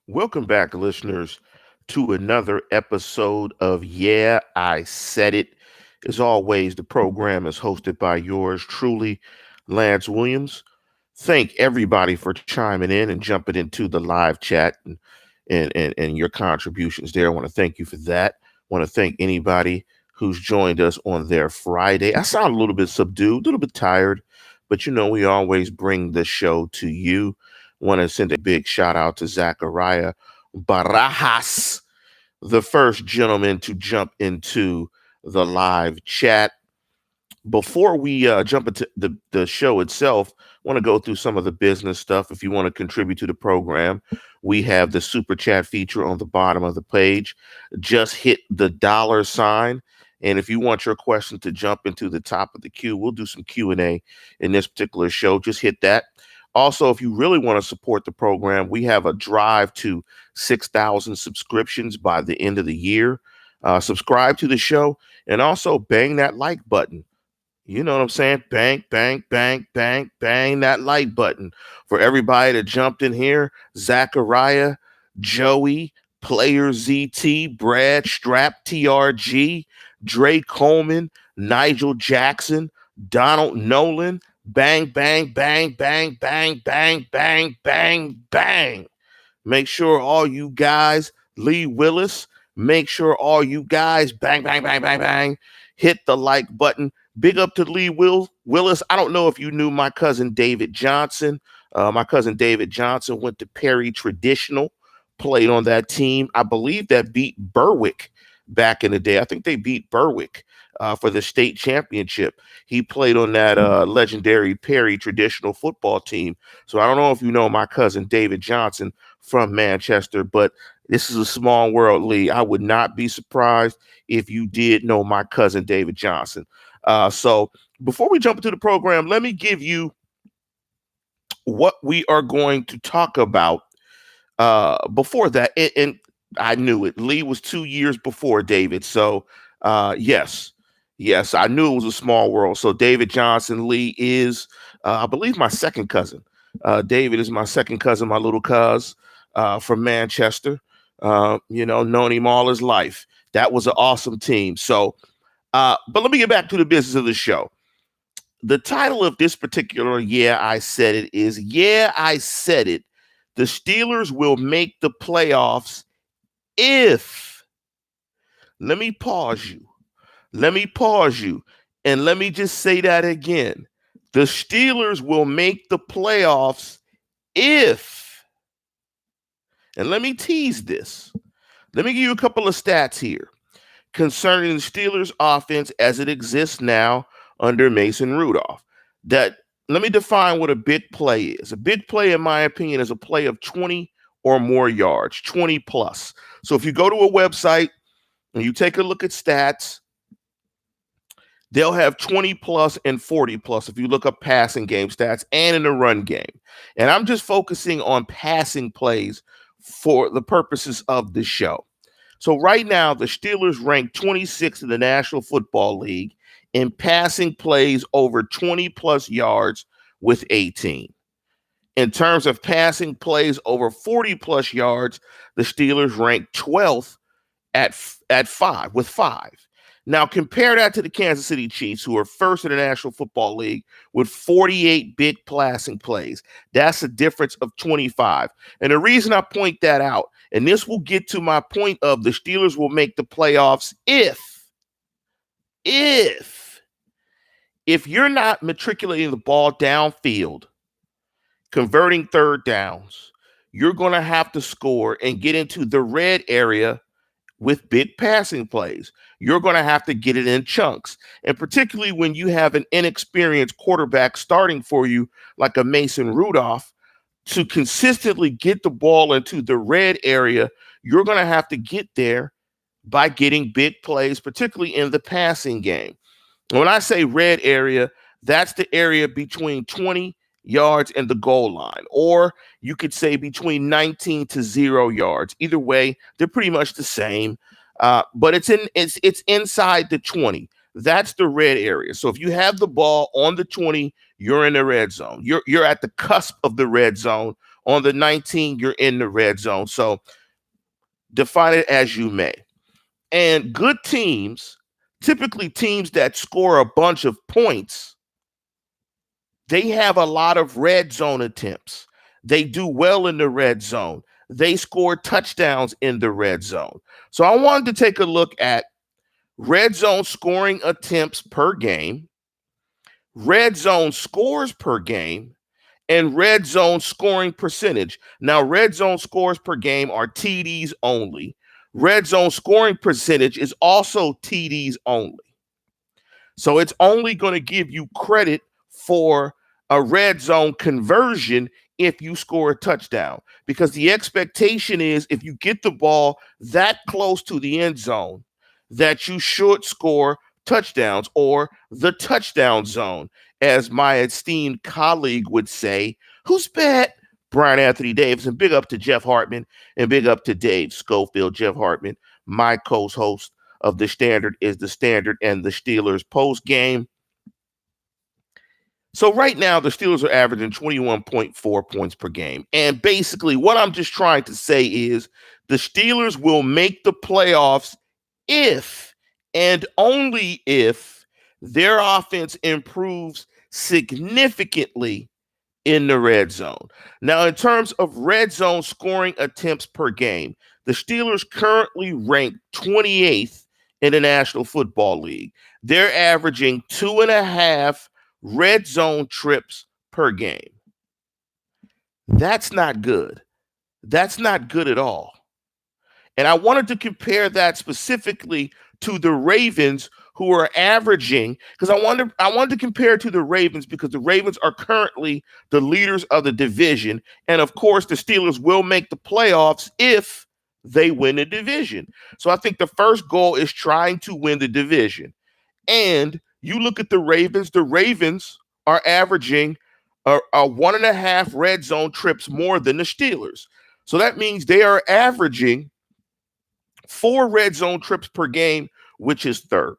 Welcome back, listeners, to another episode of Yeah, I Said It. As always, the program is hosted by yours truly, Lance Williams. Thank everybody for chiming in and jumping into the live chat and your contributions there. I want to thank you for that. I want to thank anybody who's joined us on their Friday. I sound a little bit subdued, a little bit tired, but we always bring the show to you. Want to send a big shout out to Zachariah Barajas, the first gentleman to jump into the live chat. Before we jump into the show itself, I want to go through some of the business stuff. If you want to contribute to the program, we have the super chat feature on the bottom of the page. Just hit the $sign. And if you want your question to jump into the top of the queue, we'll do some Q&A in this particular show. Just hit that. Also, if you really want to support the program, we have a drive to 6,000 subscriptions by the end of the year. Subscribe to the show and also bang that like button. You know what I'm saying? Bang, bang, bang, bang, bang that like button. For everybody that jumped in here, Zachariah, Joey, Player ZT, Brad, Strap, TRG, Dre Coleman, Nigel Jackson, Donald Nolan, bang, bang, bang, bang, bang, bang, bang, bang, bang. Make sure all you guys, Lee Willis, make sure all you guys, bang, bang, bang, bang, bang, hit the like button. Big up to Lee Willis. I don't know if you knew my cousin David Johnson. My cousin David Johnson went to Perry Traditional, played on that team. I believe that beat Berwick back in the day. I think they beat Berwick for the state championship. He played on that legendary Perry Traditional football team. So I don't know if you know my cousin David Johnson from Manchester, but this is a small world, Lee. I would not be surprised if you did know my cousin David Johnson. So before we jump into the program, let me give you what we are going to talk about before that. And I knew it. Lee was 2 years before David. So yes, I knew it was a small world. So David Johnson, Lee is, I believe, my second cousin. David is my second cousin, my little cuz from Manchester. Known him all his life. That was an awesome team. So, but let me get back to the business of the show. The title of this particular Yeah, I Said It is Yeah, I Said It. The Steelers will make the playoffs if. Let me pause you. And let me just say that again. The Steelers will make the playoffs if. And let me tease this. Let me give you a couple of stats here concerning the Steelers offense as it exists now under Mason Rudolph. Let me define what a big play is. A big play, in my opinion, is a play of 20 or more yards, 20 plus. So if you go to a website and you take a look at stats, they'll have 20 plus and 40 plus if you look up passing game stats and in the run game. And I'm just focusing on passing plays for the purposes of the show. So right now, the Steelers rank 26th in the National Football League in passing plays over 20 plus yards with 18. In terms of passing plays over 40 plus yards, the Steelers rank 12th at 5 with 5. Now, compare that to the Kansas City Chiefs, who are first in the National Football League with 48 big passing plays. That's a difference of 25. And the reason I point that out, and this will get to my point of the Steelers will make the playoffs if you're not matriculating the ball downfield, converting third downs, you're going to have to score and get into the red area with big passing plays. You're going to have to get it in chunks. And particularly when you have an inexperienced quarterback starting for you like a Mason Rudolph, to consistently get the ball into the red area, you're going to have to get there by getting big plays, particularly in the passing game. When I say red area, that's the area between 20 yards and the goal line, or you could say between 19 to 0 yards. Either way, they're pretty much the same, but it's inside the 20. That's the red area. So if you have the ball on the 20, you're in the red zone. You're at the cusp of the red zone On the 19, you're in the red zone. So define it as you may. And good teams, typically teams that score a bunch of points, they have a lot of red zone attempts. They do well in the red zone. They score touchdowns in the red zone. So I wanted to take a look at red zone scoring attempts per game, red zone scores per game, and red zone scoring percentage. Now, red zone scores per game are TDs only. Red zone scoring percentage is also TDs only. So it's only going to give you credit for a red zone conversion if you score a touchdown, because the expectation is if you get the ball that close to the end zone, that you should score touchdowns, or the touchdown zone, as my esteemed colleague would say. Who's bad? Brian Anthony Davis. And big up to Jeff Hartman, and big up to Dave Schofield. Jeff Hartman, my co-host of The Standard is The Standard and the Steelers post game. So right now, the Steelers are averaging 21.4 points per game. And basically what I'm just trying to say is the Steelers will make the playoffs if and only if their offense improves significantly in the red zone. Now, in terms of red zone scoring attempts per game, the Steelers currently rank 28th in the National Football League. They're averaging 2.5 red zone trips per game. That's not good. That's not good at all. And I wanted to compare that specifically to the Ravens, who are averaging, because I wanted to compare it to the Ravens because the Ravens are currently the leaders of the division. And of course, the Steelers will make the playoffs if they win the division. So I think the first goal is trying to win the division. And you look at the Ravens are averaging a 1.5 red zone trips more than the Steelers. So that means they are averaging 4 red zone trips per game, which is third.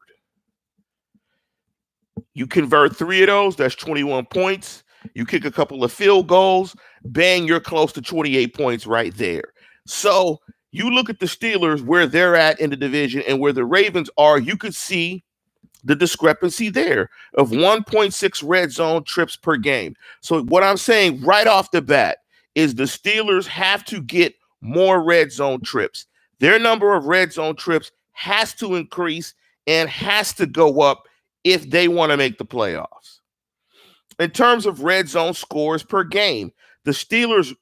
You convert 3 of those, that's 21 points. You kick a couple of field goals, bang, you're close to 28 points right there. So you look at the Steelers, where they're at in the division, and where the Ravens are, you could see the discrepancy there of 1.6 red zone trips per game. So what I'm saying right off the bat is the Steelers have to get more red zone trips. Their number of red zone trips has to increase and has to go up if they want to make the playoffs. In terms of red zone scores per game, the Steelers'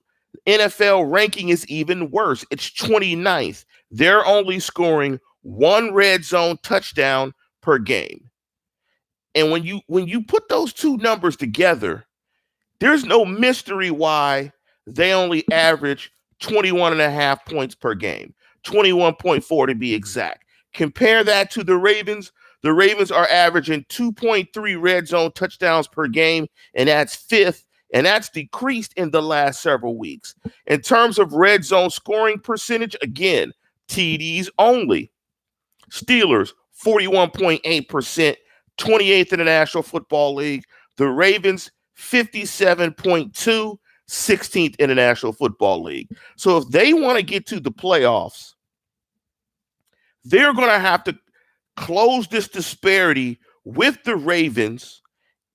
NFL ranking is even worse. It's 29th. They're only scoring 1 red zone touchdown per game. And when you put those two numbers together, there's no mystery why they only average 21.5 points per game, 21.4 to be exact. Compare that to the Ravens. The Ravens are averaging 2.3 red zone touchdowns per game, and that's 5th, and that's decreased in the last several weeks. In terms of red zone scoring percentage, again, TDs only. Steelers, 41.8%, 28th in the National Football League. The Ravens, 57.2%, 16th in the National Football League. So if they want to get to the playoffs, they're going to have to close this disparity with the Ravens,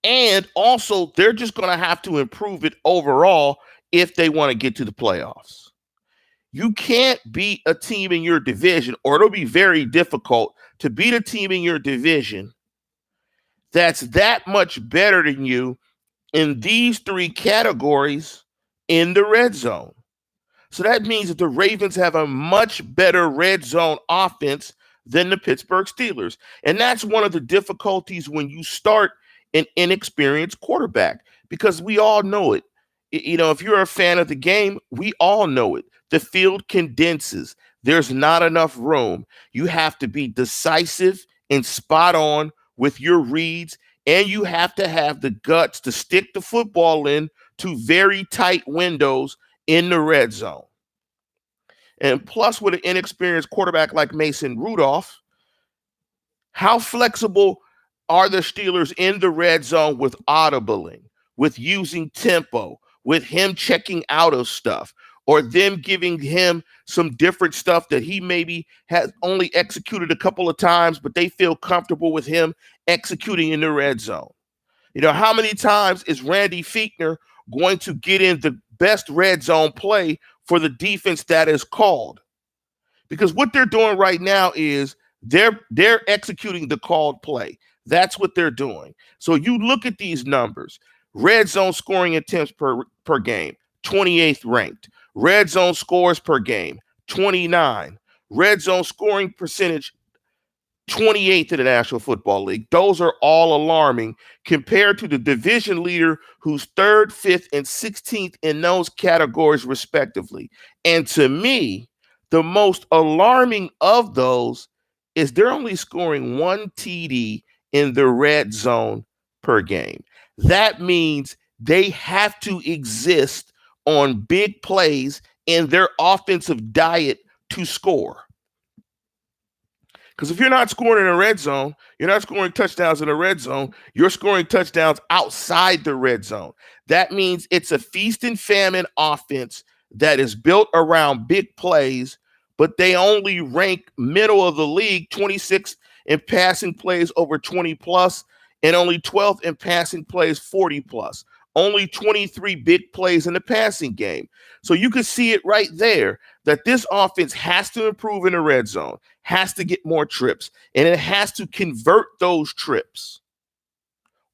and also they're just going to have to improve it overall if they want to get to the playoffs. You can't beat a team in your division, or it'll be very difficult to beat a team in your division that's that much better than you in these 3 categories in the red zone. So that means that the Ravens have a much better red zone offense than the Pittsburgh Steelers. And that's one of the difficulties when you start an inexperienced quarterback, because we all know it. You know, if you're a fan of the game, we all know it. The field condenses. There's not enough room. You have to be decisive and spot on with your reads, and you have to have the guts to stick the football in to very tight windows in the red zone. And plus, with an inexperienced quarterback like Mason Rudolph, how flexible are the Steelers in the red zone with audibling, with using tempo, with him checking out of stuff or them giving him some different stuff that he maybe has only executed a couple of times, but they feel comfortable with him executing in the red zone. How many times is Randy Fichtner going to get in the best red zone play for the defense that is called? Because what they're doing right now is they're executing the called play. That's what they're doing. So you look at these numbers. Red zone scoring attempts per game, 28th ranked. Red zone scores per game, 29. Red zone scoring percentage, 28th in the National Football League. Those are all alarming compared to the division leader who's 3rd, 5th, and 16th in those categories respectively. And to me, the most alarming of those is they're only scoring 1 TD in the red zone per game. That means they have to exist on big plays in their offensive diet to score. Because if you're not scoring in the red zone, you're not scoring touchdowns in the red zone, you're scoring touchdowns outside the red zone. That means it's a feast and famine offense that is built around big plays, but they only rank middle of the league, 26th in passing plays over 20 plus, and only 12th in passing plays 40 plus. Only 23 big plays in the passing game. So you can see it right there that this offense has to improve in the red zone, has to get more trips, and it has to convert those trips.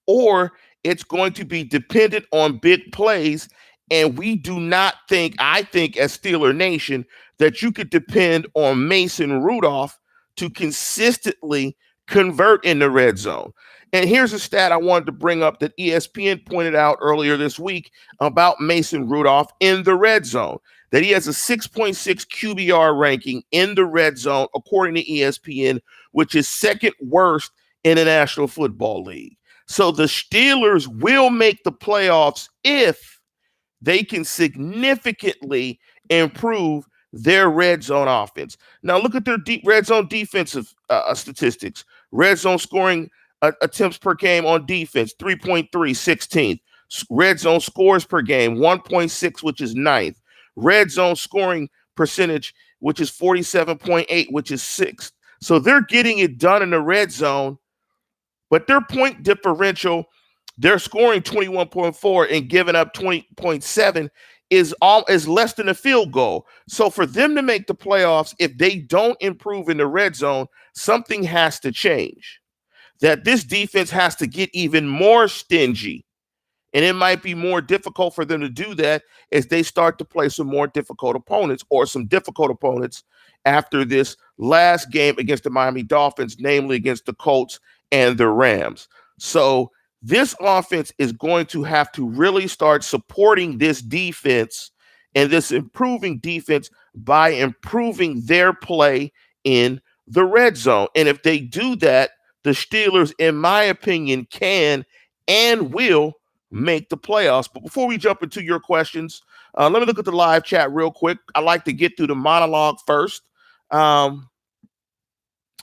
Or it's going to be dependent on big plays. And we do not think, I think as Steeler Nation, that you could depend on Mason Rudolph to consistently convert in the red zone. And here's a stat I wanted to bring up that ESPN pointed out earlier this week about Mason Rudolph in the red zone, that he has a 6.6 QBR ranking in the red zone, according to ESPN, which is 2nd worst in the National Football League. So the Steelers will make the playoffs if they can significantly improve their red zone offense. Now look at their red zone defensive statistics. Red zone scoring attempts per game on defense, 3.3, 16th. Red zone scores per game, 1.6, which is 9th. Red zone scoring percentage, which is 47.8, which is 6th. So they're getting it done in the red zone, but their point differential, they're scoring 21.4 and giving up 20.7 is less than a field goal. So for them to make the playoffs, if they don't improve in the red zone, something has to change. That this defense has to get even more stingy. And it might be more difficult for them to do that as they start to play some more difficult opponents or some difficult opponents after this last game against the Miami Dolphins, namely against the Colts and the Rams. So this offense is going to have to really start supporting this defense and this improving defense by improving their play in the red zone. And if they do that, the Steelers, in my opinion, can and will make the playoffs. But before we jump into your questions, let me look at the live chat real quick. I like to get through the monologue first. But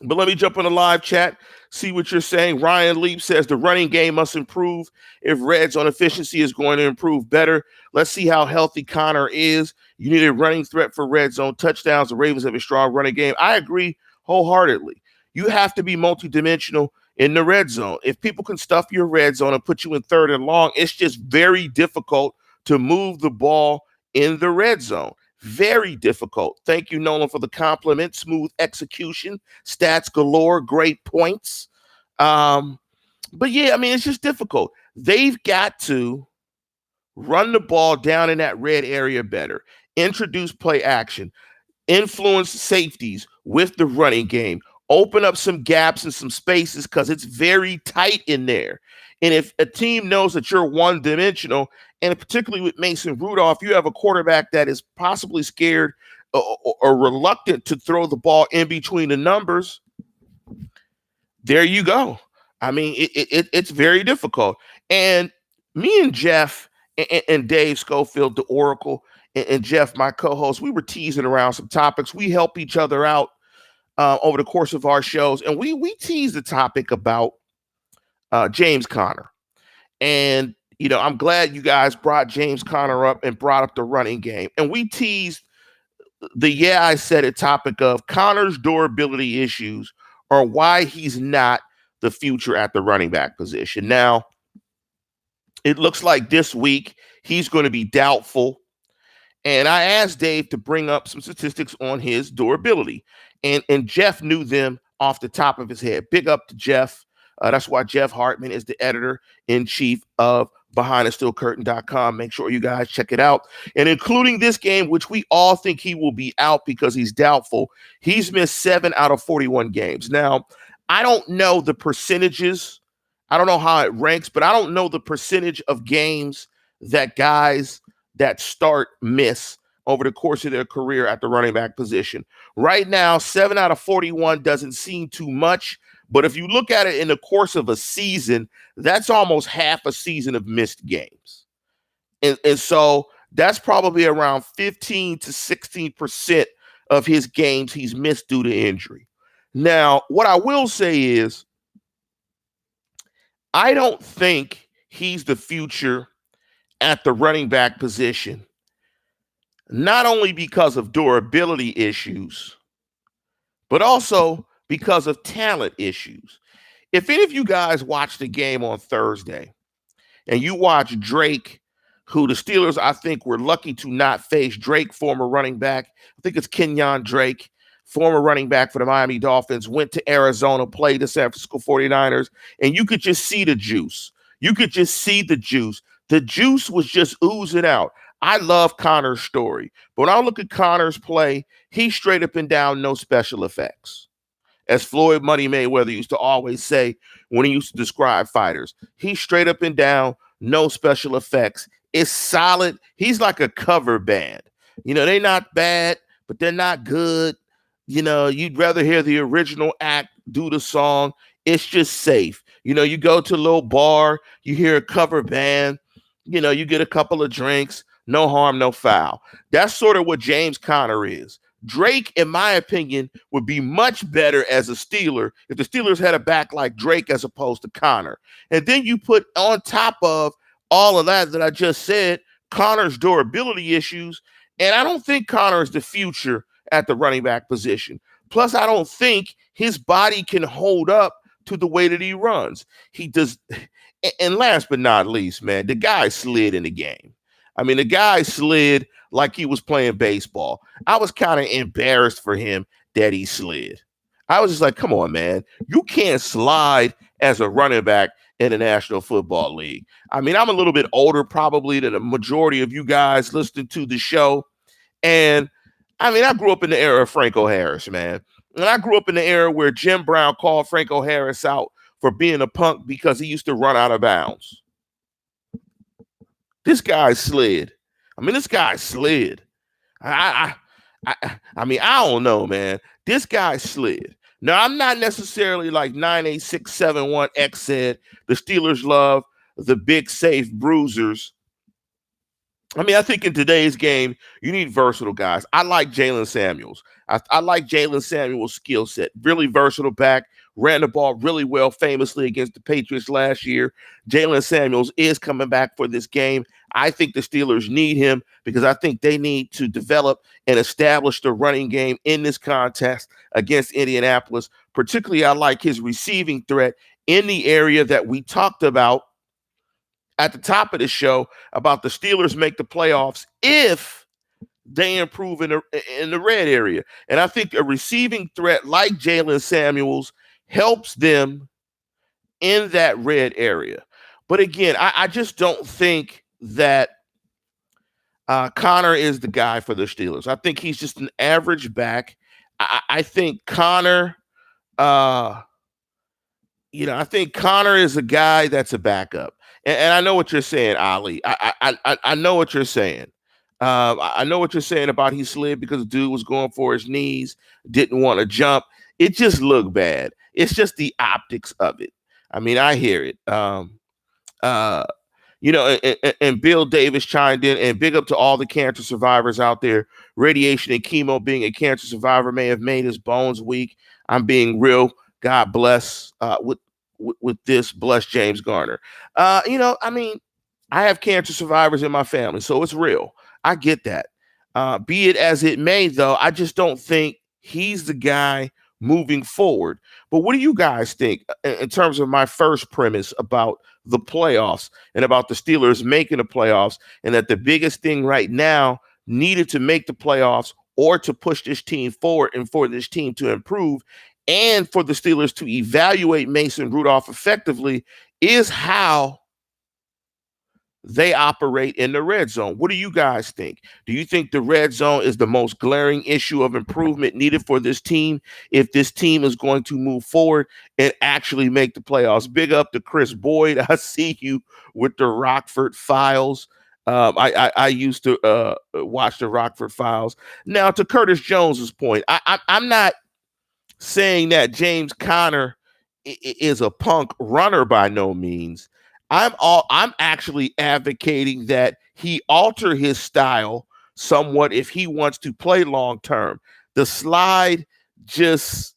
let me jump in the live chat, see what you're saying. Ryan Leap says the running game must improve if red zone efficiency is going to improve better. Let's see how healthy Connor is. You need a running threat for red zone touchdowns. The Ravens have a strong running game. I agree wholeheartedly. You have to be multidimensional in the red zone. If people can stuff your red zone and put you in 3rd and long, it's just very difficult to move the ball in the red zone. Very difficult. Thank you, Nolan, for the compliment. Smooth execution, stats galore, great points. But yeah, I mean, it's just difficult. They've got to run the ball down in that red area better, introduce play action, influence safeties with the running game, open up some gaps and some spaces because it's very tight in there. And if a team knows that you're one-dimensional, and particularly with Mason Rudolph, you have a quarterback that is possibly scared or reluctant to throw the ball in between the numbers, there you go. I mean, it's very difficult. And me and Jeff and Dave Schofield, the Oracle, and Jeff, my co-host, we were teasing around some topics. We help each other out over the course of our shows. And we teased the topic about James Conner. And I'm glad you guys brought James Conner up and brought up the running game. And we teased the I said it topic of Conner's durability issues or why he's not the future at the running back position. Now, it looks like this week he's going to be doubtful. And I asked Dave to bring up some statistics on his durability. And Jeff knew them off the top of his head. Big up to Jeff. That's why Jeff Hartman is the editor-in-chief of BehindTheSteelCurtain.com. Make sure you guys check it out. And including this game, which we all think he will be out because he's doubtful, he's missed 7 out of 41 games. Now, I don't know the percentages. I don't know how it ranks, but I don't know the percentage of games that guys that start miss over the course of their career at the running back position. Right now, 7 out of 41 doesn't seem too much, but if you look at it in the course of a season, that's almost half a season of missed games. And so that's probably around 15 to 16% of his games he's missed due to injury. Now, what I will say is, I don't think he's the future at the running back position, not only because of durability issues, but also because of talent issues. If any of you guys watched the game on Thursday and you watch Drake, who the Steelers, I think, were lucky to not face. Drake, former running back, I think it's Kenyon Drake, former running back for the Miami Dolphins, went to Arizona, played the San Francisco 49ers, and you could just see the juice. You could just see the juice. The juice was just oozing out. I love Conner's story. But when I look at Conner's play, he's straight up and down, no special effects. As Floyd Money Mayweather used to always say when he used to describe fighters, he's straight up and down, no special effects. It's solid. He's like a cover band. They're not bad, but they're not good. You'd rather hear the original act do the song. It's just safe. You go to a little bar, you hear a cover band, you get a couple of drinks, no harm, no foul. That's sort of what James Conner is. Drake, in my opinion, would be much better as a Steeler if the Steelers had a back like Drake as opposed to Conner. And then you put on top of all of that I just said, Conner's durability issues, and I don't think Conner is the future at the running back position. Plus, I don't think his body can hold up to the way that he runs. He does. And last but not least, man, the guy slid in the game. I mean, the guy slid like he was playing baseball. I was kind of embarrassed for him that he slid. I was just like, come on, man. You can't slide as a running back in the National Football League. I mean, I'm a little bit older probably than the majority of you guys listening to the show. And I mean, I grew up in the era of Franco Harris, man. And I grew up in the era where Jim Brown called Franco Harris out for being a punk because he used to run out of bounds. This guy slid. This guy slid. I mean, I don't know, man. This guy slid. Now, I'm not necessarily like 98671X said, the Steelers love the big, safe bruisers. I mean, I think in today's game, you need versatile guys. I like Jalen Samuels. I like Jalen Samuels' skill set. Really versatile back. Ran the ball really well, famously against the Patriots last year. Jalen Samuels is coming back for this game. I think the Steelers need him because I think they need to develop and establish the running game in this contest against Indianapolis. Particularly, I like his receiving threat in the area that we talked about at the top of the show about the Steelers make the playoffs if they improve in the red area. And I think a receiving threat like Jalen Samuels helps them in that red area. But again, I just don't think that Conner is the guy for the Steelers. I think he's just an average back. I think Conner, I think Conner is a guy that's a backup. And I know what you're saying, Ali. I know what you're saying. I know what you're saying about he slid because the dude was going for his knees, didn't want to jump. It just looked bad. It's just the optics of it. I mean, I hear it. And Bill Davis chimed in, and big up to all the cancer survivors out there. Radiation and chemo, being a cancer survivor, may have made his bones weak. I'm being real. God bless with this. Bless James Garner. I mean, I have cancer survivors in my family, so it's real. I get that. Be it as it may, though, I just don't think he's the guy moving forward. But what do you guys think in terms of my first premise about the playoffs and about the Steelers making the playoffs, and that the biggest thing right now needed to make the playoffs or to push this team forward and for this team to improve and for the Steelers to evaluate Mason Rudolph effectively is how they operate in the red zone. What do you guys think? Do you think the red zone is the most glaring issue of improvement needed for this team if this team is going to move forward and actually make the playoffs? Big up to Chris Boyd. I see you with the Rockford Files. I used to watch the Rockford Files. Now, to Curtis Jones's point, I'm not saying that James Conner is a punk runner by no means. I'm actually advocating that he alter his style somewhat if he wants to play long term. The slide just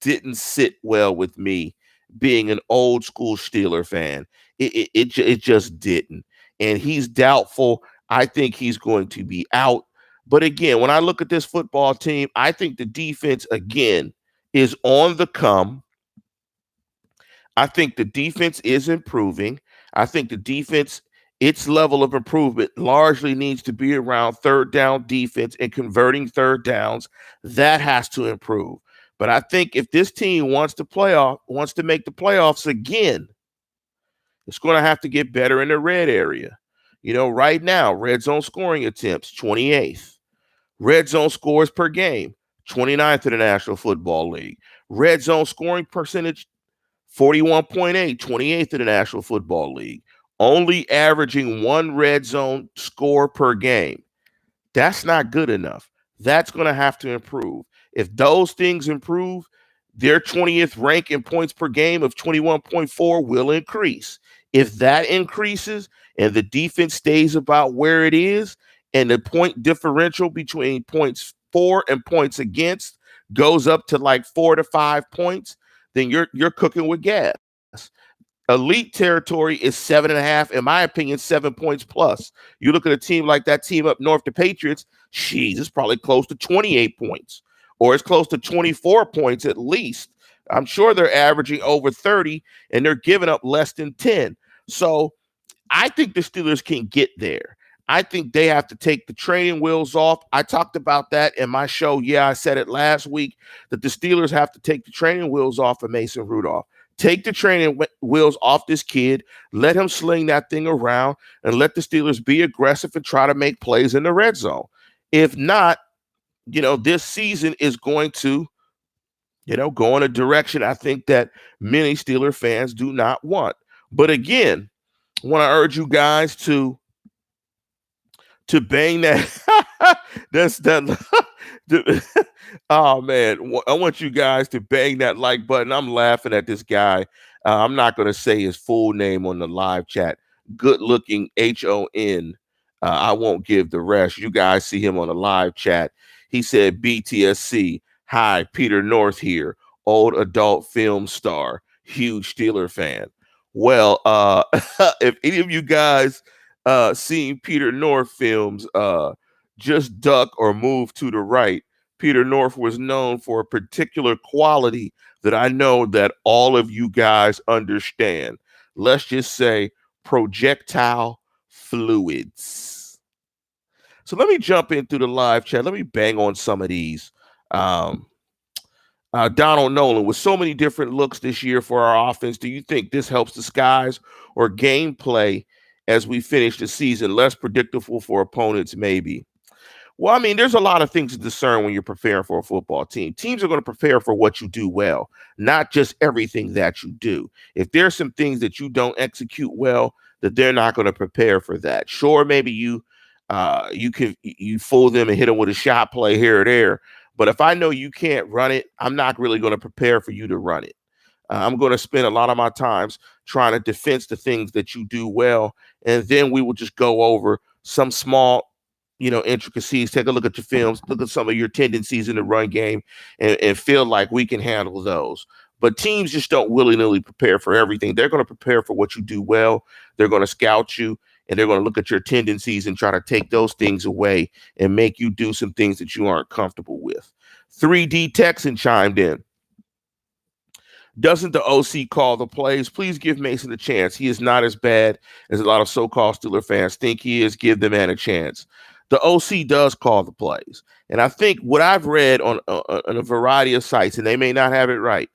didn't sit well with me, being an old school Steeler fan. It just didn't, and he's doubtful. I think he's going to be out. But again, when I look at this football team, I think the defense again is on the come. I think the defense is improving. I think the defense, its level of improvement largely needs to be around third down defense and converting third downs. That has to improve. But I think if this team wants to make the playoffs again, it's going to have to get better in the red area. Right now, red zone scoring attempts, 28th. Red zone scores per game, 29th in the National Football League. Red zone scoring percentage, 41.8, 28th in the National Football League. Only averaging one red zone score per game. That's not good enough. That's going to have to improve. If those things improve, their 20th rank in points per game of 21.4 will increase. If that increases and the defense stays about where it is, and the point differential between points for and points against goes up to like 4 to 5 points, then you're cooking with gas. Elite territory is 7.5, in my opinion, 7 points plus. You look at a team like that team up north, the Patriots, it's probably close to 28 points, or it's close to 24 points at least. I'm sure they're averaging over 30, and they're giving up less than 10. So I think the Steelers can get there. I think they have to take the training wheels off. I talked about that in my show. Yeah, I said it last week that the Steelers have to take the training wheels off of Mason Rudolph. Take the training wheels off this kid. Let him sling that thing around and let the Steelers be aggressive and try to make plays in the red zone. If not, this season is going to, go in a direction I think that many Steeler fans do not want. But again, I want to urge you guys to bang that. That's that. Oh man, I want you guys to bang that like button. I'm laughing at this guy. I'm not going to say his full name on the live chat. Good looking HON. I won't give the rest. You guys see him on the live chat. He said BTSC. Hi, Peter North here. Old adult film star. Huge Steeler fan. Well, if any of you guys seen Peter North films, just duck or move to the right. Peter North was known for a particular quality that I know that all of you guys understand. Let's just say projectile fluids. So let me jump in through the live chat. Let me bang on some of these. Donald Nolan, with so many different looks this year for our offense, do you think this helps disguise or gameplay as we finish the season? Less predictable for opponents, maybe. Well, I mean, there's a lot of things to discern when you're preparing for a football team. Teams are going to prepare for what you do well, not just everything that you do. If there's some things that you don't execute well, that they're not going to prepare for that. Sure, maybe you fool them and hit them with a shot play here or there. But if I know you can't run it, I'm not really going to prepare for you to run it. I'm going to spend a lot of my times trying to defense the things that you do well, and then we will just go over some small intricacies. Take a look at your films, look at some of your tendencies in the run game, and feel like we can handle those. But teams just don't willy-nilly prepare for everything. They're going to prepare for what you do well. They're going to scout you, and they're going to look at your tendencies and try to take those things away and make you do some things that you aren't comfortable with. 3D Texan chimed in. Doesn't the OC call the plays? Please give Mason a chance. He is not as bad as a lot of so-called Steeler fans think he is. Give the man a chance. The OC does call the plays. And I think what I've read on a variety of sites, and they may not have it right,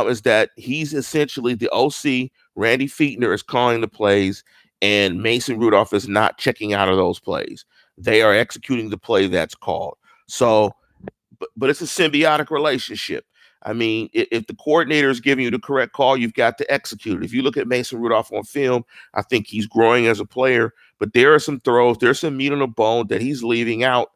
is that he's essentially the OC. Randy Fichtner is calling the plays, and Mason Rudolph is not checking out of those plays. They are executing the play that's called. So, but it's a symbiotic relationship. I mean, if the coordinator is giving you the correct call, you've got to execute it. If you look at Mason Rudolph on film, I think he's growing as a player, but there are some throws, there's some meat on the bone that he's leaving out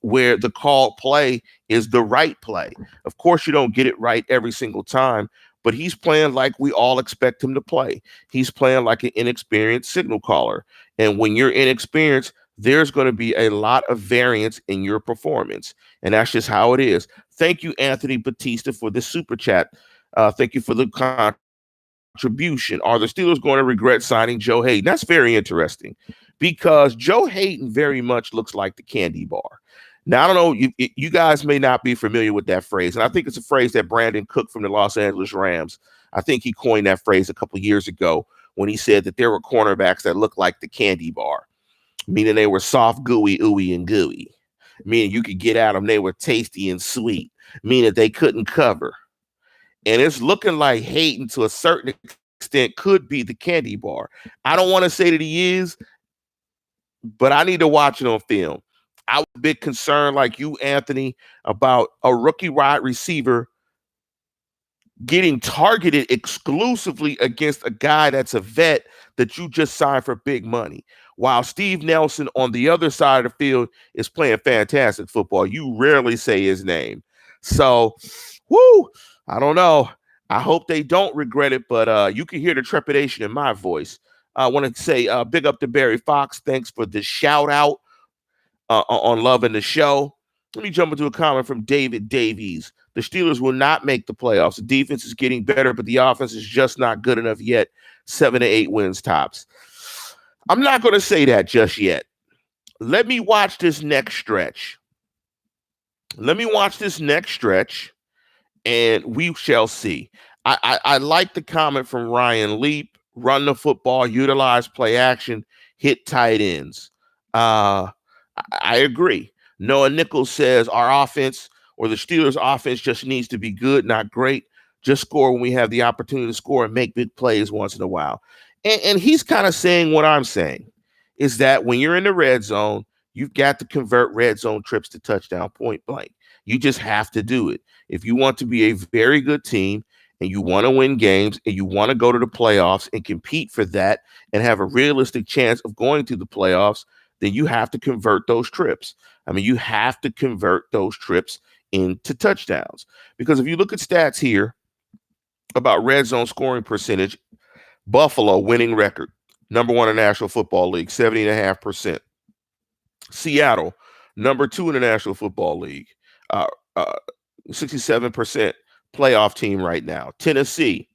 where the called play is the right play. Of course, you don't get it right every single time, but he's playing like we all expect him to play. He's playing like an inexperienced signal caller. And when you're inexperienced, there's going to be a lot of variance in your performance. And that's just how it is. Thank you, Anthony Batista, for the super chat. Thank you for the contribution. Are the Steelers going to regret signing Joe Hayden? That's very interesting because Joe Hayden very much looks like the candy bar. Now, I don't know, you guys may not be familiar with that phrase, and I think it's a phrase that Brandon Cook from the Los Angeles Rams, I think he coined that phrase a couple of years ago when he said that there were cornerbacks that looked like the candy bar, meaning they were soft, gooey, ooey, and gooey, meaning you could get at them, they were tasty and sweet, meaning they couldn't cover. And it's looking like Hayden, to a certain extent, could be the candy bar. I don't want to say that he is, but I need to watch it on film. I was a bit concerned, like you, Anthony, about a rookie wide receiver getting targeted exclusively against a guy that's a vet that you just signed for big money. While Steve Nelson on the other side of the field is playing fantastic football, you rarely say his name. So, I don't know. I hope they don't regret it, but you can hear the trepidation in my voice. I want to say big up to Barry Fox. Thanks for the shout out on loving the show. Let me jump into a comment from David Davies. The Steelers will not make the playoffs. The defense is getting better, but the offense is just not good enough yet. 7 to 8 wins tops. I'm not going to say that just yet. Let me watch this next stretch. And we shall see. I like the comment from Ryan Leap. Run the football, utilize play action, hit tight ends. I agree. Noah Nichols says our offense, or the Steelers' offense, just needs to be good, not great. Just score when we have the opportunity to score and make big plays once in a while. And he's kind of saying what I'm saying, is that when you're in the red zone, you've got to convert red zone trips to touchdown point blank. You just have to do it. If you want to be a very good team and you want to win games and you want to go to the playoffs and compete for that and have a realistic chance of going to the playoffs, then you have to convert those trips. I mean, you have to convert those trips into touchdowns. Because if you look at stats here about red zone scoring percentage, Buffalo winning record, number 1 in the National Football League, 70.5%. Seattle, number 2 in the National Football League, 67% playoff team right now. Tennessee,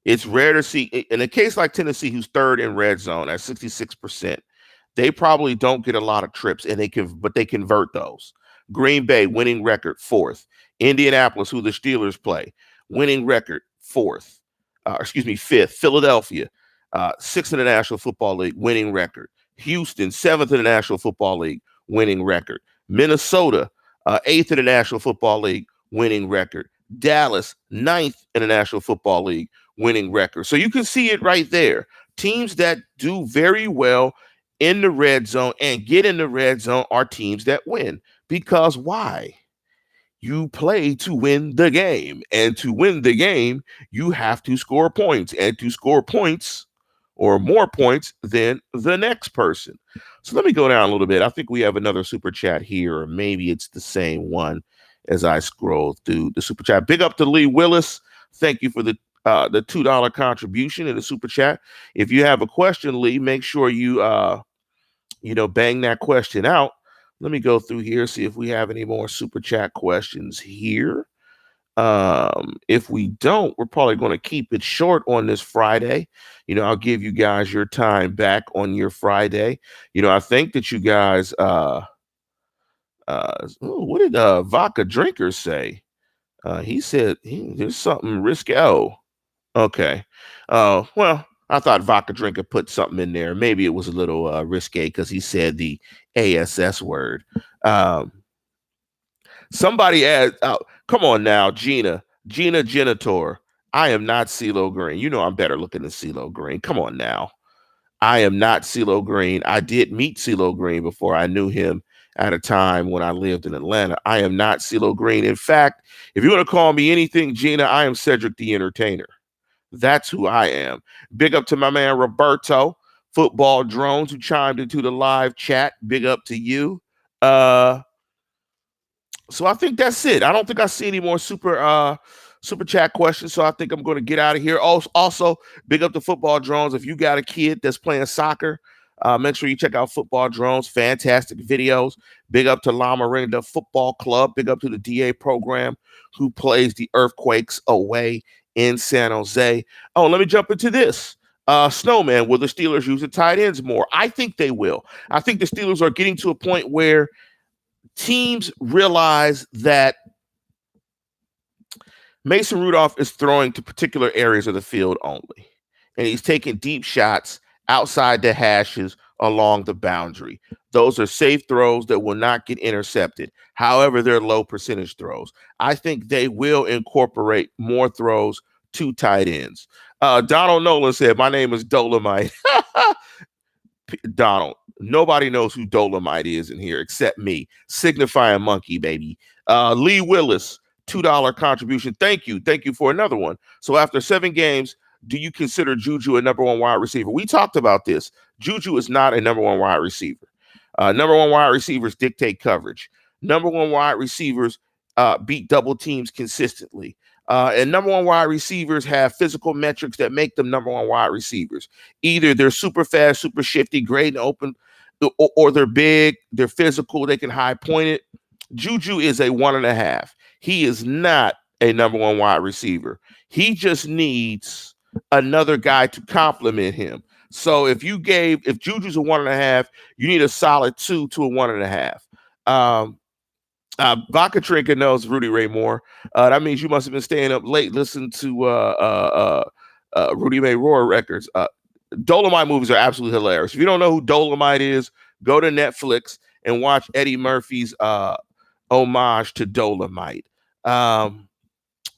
it's rare to see, in a case like Tennessee, who's 3rd in red zone at 66%, they probably don't get a lot of trips, but they convert those. Green Bay, winning record, 4th. Indianapolis, who the Steelers play, winning record, 5th. Philadelphia, 6th in the National Football League, winning record. Houston, 7th in the National Football League, winning record. Minnesota, 8th in the National Football League, winning record. Dallas, 9th in the National Football League, winning record. So you can see it right there. Teams that do very well in the red zone and get in the red zone are teams that win. Because why? You play to win the game. And to win the game, you have to score points. And to score points, or more points than the next person. So let me go down a little bit. I think we have another super chat here, or maybe it's the same one as I scroll through the super chat. Big up to Lee Willis. Thank you for the $2 contribution in the super chat. If you have a question, Lee, make sure you bang that question out. Let me go through here, see if we have any more super chat questions here. If we don't, we're probably going to keep it short on this Friday. I'll give you guys your time back on your Friday. I think that you guys what did Vodka Drinker say? He said there's something risky. Oh, okay. Well, I thought Vodka Drinker put something in there. Maybe it was a little risque because he said the ASS word. Um, Somebody asked, come on now, Gina Genitor. I am not CeeLo Green. I'm better looking than CeeLo Green. Come on now. I am not CeeLo Green. I did meet CeeLo Green before I knew him at a time when I lived in Atlanta. I am not CeeLo Green. In fact, if you want to call me anything, Gina, I am Cedric the Entertainer. That's who I am. Big up to my man Roberto, Football Drones, who chimed into the live chat. Big up to you. So I think that's it. I don't think I see any more super chat questions. So I think I'm going to get out of here. Also, big up to Football Drones. If you got a kid that's playing soccer, make sure you check out Football Drones. Fantastic videos. Big up to La Miranda Football Club. Big up to the DA program who plays the Earthquakes away in San Jose. Oh, let me jump into this. Snowman, will the Steelers use the tight ends more? I think they will. I think the Steelers are getting to a point where teams realize that Mason Rudolph is throwing to particular areas of the field only, and he's taking deep shots outside the hashes along the boundary. Those are safe throws that will not get intercepted. However, they're low percentage throws. I think they will incorporate more throws to tight ends. Donald Nolan said, my name is Dolomite. Donald, nobody knows who Dolomite is in here except me. Signifying monkey, baby. Lee Willis, $2 contribution. Thank you. Thank you for another one. So after 7 games, do you consider Juju a number 1 wide receiver? We talked about this. Juju is not a number 1 wide receiver. Number 1 wide receivers dictate coverage. Number 1 wide receivers beat double teams consistently. And number 1 wide receivers have physical metrics that make them number 1 wide receivers. Either they're super fast, super shifty, great and open, or they're big, they're physical, they can high point it. Juju is a 1.5. He is not a number 1 wide receiver. He just needs another guy to complement him. So if Juju's a 1.5, you need a solid 2 to a 1.5. Vodka Drinker knows Rudy Ray Moore. That means you must have been staying up late listening to Rudy Ray Moore records. Dolomite movies are absolutely hilarious. If you don't know who Dolomite is, go to Netflix and watch Eddie Murphy's homage to Dolomite.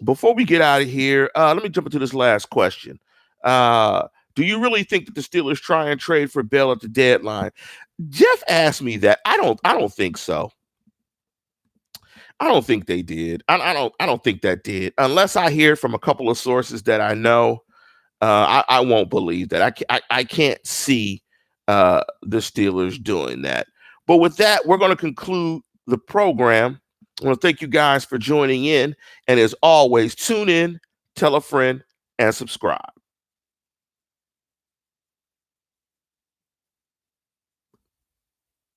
Before we get out of here, let me jump into this last question. Do you really think that the Steelers try and trade for Bell at the deadline? Jeff asked me that. I don't think so. I don't think they did. I don't think that did. Unless I hear from a couple of sources that I know, I won't believe that. I can't see the Steelers doing that. But with that, we're going to conclude the program. I want to thank you guys for joining in. And as always, tune in, tell a friend, and subscribe.